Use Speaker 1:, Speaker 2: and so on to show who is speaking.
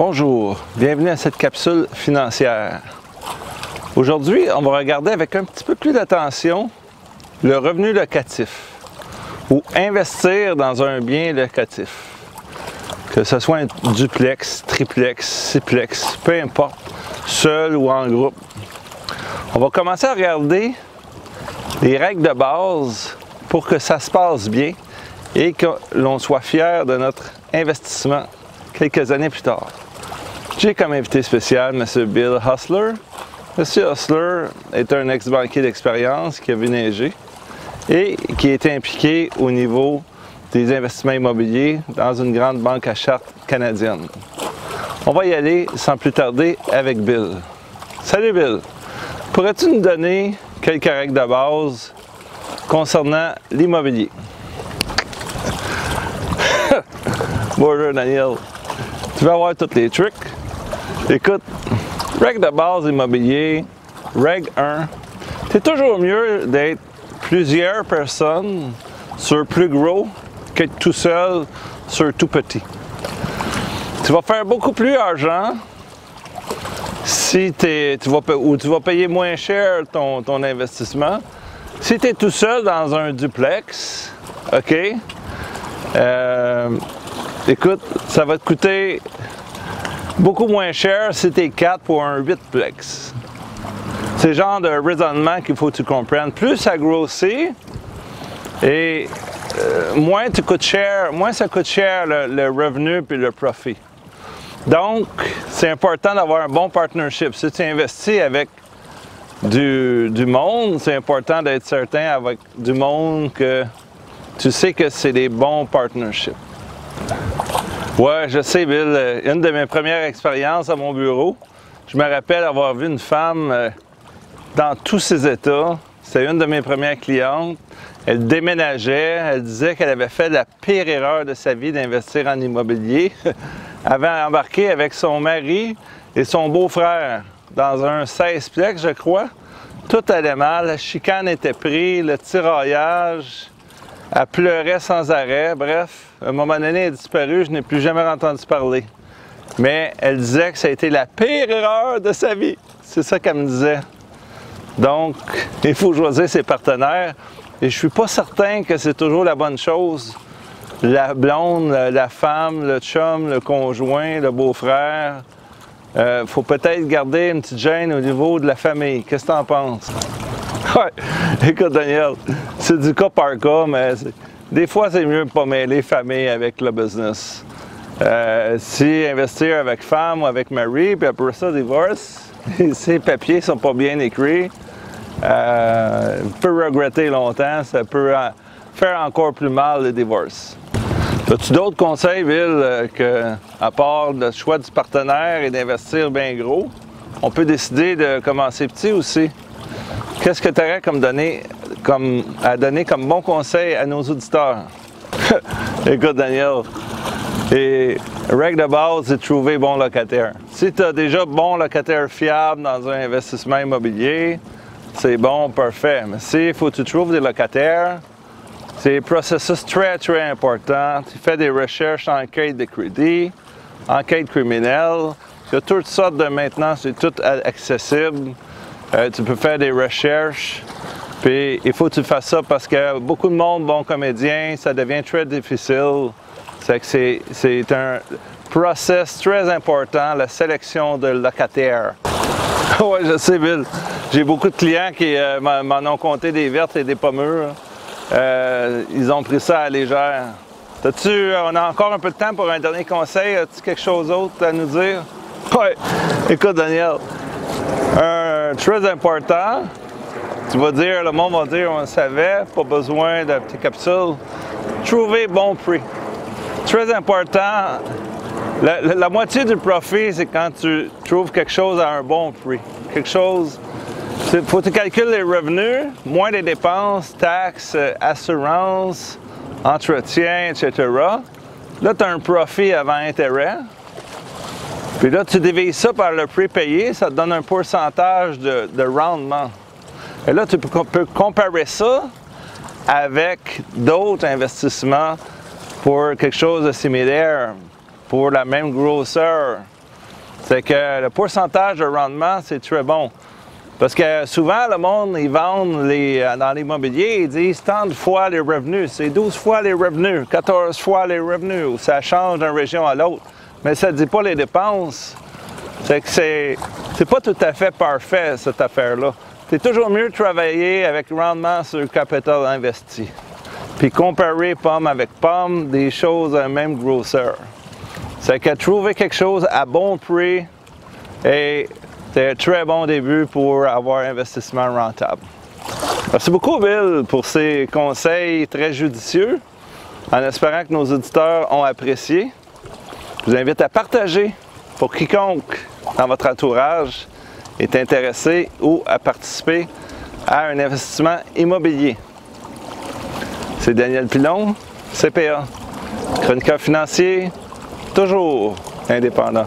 Speaker 1: Bonjour, bienvenue à cette capsule financière. Aujourd'hui, on va regarder avec un petit peu plus d'attention le revenu locatif ou investir dans un bien locatif. Que ce soit un duplex, triplex, sixplex, peu importe, seul ou en groupe. On va commencer à regarder les règles de base pour que ça se passe bien et que l'on soit fier de notre investissement quelques années plus tard. J'ai comme invité spécial M. Bill Hustler. M. Hustler est un ex-banquier d'expérience qui a vu neiger et qui est impliqué au niveau des investissements immobiliers dans une grande banque à charte canadienne. On va y aller sans plus tarder avec Bill. Salut Bill! Pourrais-tu nous donner quelques règles de base concernant l'immobilier? Bonjour Daniel! Tu vas avoir tous les trucs. Écoute, règle de base immobilier, règle 1, c'est toujours mieux d'être plusieurs personnes sur plus gros qu'être tout seul sur tout petit. Tu vas faire beaucoup plus d'argent si tu vas payer moins cher ton investissement. Si tu es tout seul dans un duplex, OK, écoute, ça va te coûter beaucoup moins cher si tu es 4 pour un 8plex. C'est le genre de raisonnement qu'il faut que tu comprennes. Plus ça grossit et moins ça coûte cher le revenu puis le profit. Donc, c'est important d'avoir un bon partnership. Si tu investis avec du monde, c'est important d'être certain avec du monde que tu sais que c'est des bons partnerships. Ouais, je sais, Bill. Une de mes premières expériences à mon bureau, je me rappelle avoir vu une femme dans tous ses états. C'était une de mes premières clientes. Elle déménageait. Elle disait qu'elle avait fait la pire erreur de sa vie d'investir en immobilier. Elle avait embarqué avec son mari et son beau-frère dans un 16plex, je crois. Tout allait mal. La chicane était prise, le tiraillage. Elle pleurait sans arrêt. Bref, à un moment donné, elle est disparue. Je n'ai plus jamais entendu parler. Mais elle disait que ça a été la pire erreur de sa vie. C'est ça qu'elle me disait. Donc, il faut choisir ses partenaires. Et je ne suis pas certain que c'est toujours la bonne chose. La blonde, la femme, le chum, le conjoint, le beau-frère. Il faut peut-être garder une petite gêne au niveau de la famille. Qu'est-ce que tu en penses? Ouais, écoute Daniel, c'est du cas par cas, mais des fois c'est mieux de ne pas mêler famille avec le business. Si investir avec femme ou avec mari, puis après ça divorce, si les papiers ne sont pas bien écrits, peut regretter longtemps, ça peut faire encore plus mal le divorce. As-tu d'autres conseils, Bill, à part le choix du partenaire et d'investir bien gros, on peut décider de commencer petit aussi? Qu'est-ce que tu aurais à donner comme bon conseil à nos auditeurs? Écoute, Daniel, et règle de base, c'est de trouver bon locataire. Si tu as déjà bon locataire fiable dans un investissement immobilier, c'est bon, parfait. Mais s'il faut que tu trouves des locataires, c'est un processus très, très important. Tu fais des recherches en enquête de crédit, enquête criminelle. Il y a toutes sortes de maintenant, c'est tout accessible. Tu peux faire des recherches, puis il faut que tu fasses ça parce que beaucoup de monde, bons comédiens, ça devient très difficile. C'est un process très important, la sélection de locataires. Oui, je sais, Bill. J'ai beaucoup de clients qui m'en ont compté des vertes et des pas mûres. Ils ont pris ça à la légère. On a encore un peu de temps pour un dernier conseil. As-tu quelque chose d'autre à nous dire? Oui. Écoute, Daniel. Très important, le monde va dire, on le savait, pas besoin de petites capsules. Trouver bon prix. Très important, la moitié du profit, c'est quand tu trouves quelque chose à un bon prix. Quelque chose, il faut que tu calcules les revenus, moins les dépenses, taxes, assurance, entretien, etc. Là, tu as un profit avant intérêt. Puis là, tu divises ça par le prix payé, ça te donne un pourcentage de rendement. Et là, tu peux comparer ça avec d'autres investissements pour quelque chose de similaire, pour la même grosseur. c'est que le pourcentage de rendement, c'est très bon. Parce que souvent, le monde, ils vendent dans l'immobilier, ils disent tant de fois les revenus. C'est 12 fois les revenus, 14 fois les revenus, ou ça change d'une région à l'autre. Mais ça ne dit pas les dépenses. C'est que c'est pas tout à fait parfait, cette affaire-là. C'est toujours mieux de travailler avec rendement sur le capital investi. Puis comparer pomme avec pomme, des choses à la même grosseur. C'est que trouver quelque chose à bon prix et c'est un très bon début pour avoir un investissement rentable. Merci beaucoup, Bill, pour ces conseils très judicieux, en espérant que nos auditeurs ont apprécié. Je vous invite à partager pour quiconque dans votre entourage est intéressé ou à participer à un investissement immobilier. C'est Daniel Pilon, CPA, chroniqueur financier, toujours indépendant.